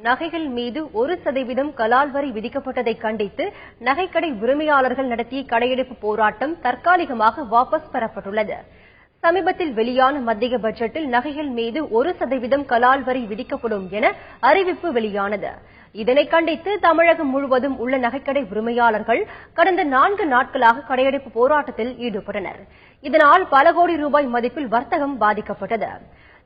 நகைகள் மீது 1% கலால் வரி விதிக்கப்பட்டதை கண்டித்து நகைக்கடை உரிமையாளர்கள் நடத்திய கடையெடுப்பு போராட்டம் தற்காலிகமாக வாபஸ் பெறப்பட்டுள்ளது. சமீபத்தில் வெளியான மத்திய பட்ஜெட்டில் நகைகள் மீது 1% கலால் வரி விதிக்கப்படும் என அறிவிப்பு வெளியானது. இதனை கண்டித்து தமிழகம் முழுவதும் உள்ள நகைக்கடை உரிமையாளர்கள் கடந்த 4 நாட்களாக கடையெடுப்பு போராட்டத்தில் ஈடுபட்டனர். இதனால் பல கோடி ரூபாய் மதிப்பில் வர்த்தகம் பாதிக்கப்பட்டது.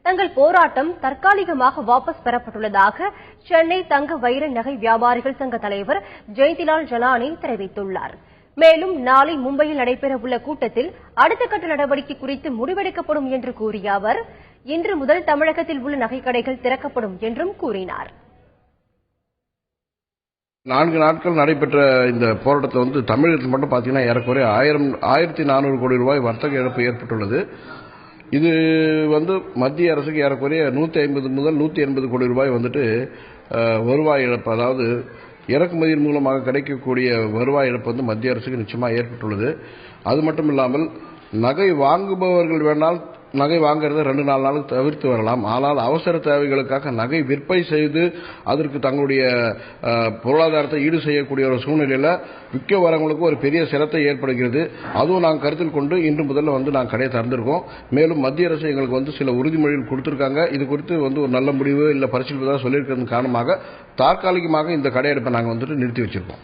தங்கள் போராட்டம் தற்காலிகமாக வாபஸ் பெறப்பட்டுள்ளதாக சென்னை தங்க வைர நகை வியாபாரிகள் சங்க தலைவர் ஜெயந்திலால் ஜலானி தெரிவித்துள்ளார். மேலும் நாளை மும்பையில் நடைபெறவுள்ள கூட்டத்தில் அடுத்த கட்ட நடவடிக்கை குறித்து முடிவெடுக்கப்படும் என்று கூறிய அவர், இன்று முதல் தமிழகத்தில் உள்ள நகைக்கடைகள் திறக்கப்படும் என்றும் கூறினார். 4 நாட்கள் நடைபெற்ற இந்த போராட்டத்தில் தமிழகத்தில் மட்டும் பார்த்தீங்கன்னா ஏறக்குறைய 1400 கோடி ரூபாய் வர்த்தக இழப்பு ஏற்பட்டுள்ளது. இது மத்திய அரசுக்கு ஏறக்குறைய 150 முதல் 180 கோடி ரூபாய் வருவாய் இழப்பு, அதாவது இறக்குமதியின் மூலமாக கிடைக்கக்கூடிய வருவாய் இழப்பு மத்திய அரசுக்கு நிச்சயமாக ஏற்பட்டுள்ளது. அது மட்டும் இல்லாமல் நகை வாங்குபவர்கள் வேணால் நகை வாங்குறத 2-4 நாளுக்கு தவிர்த்து வரலாம். ஆனால் அவசர தேவைகளுக்காக நகை விற்பனை செய்து அதற்கு தங்களுடைய பொருளாதாரத்தை ஈடு செய்யக்கூடிய ஒரு சூழ்நிலையில் விற்க வரவங்களுக்கு ஒரு பெரிய சிரத்தை ஏற்படுகிறது. அதுவும் நாங்கள் கருத்தில் கொண்டு இன்று முதல்ல நாங்கள் கடையை திறந்திருக்கோம். மேலும் மத்திய அரசு எங்களுக்கு சில உறுதிமொழிகள் கொடுத்திருக்காங்க. இது குறித்து ஒரு நல்ல முடிவு இல்லை பரிசீலிப்பதாக சொல்லியிருக்கிறது காரணமாக தற்காலிகமாக இந்த கடையெடுப்பை நாங்கள் நிறுத்தி வச்சிருக்கோம்.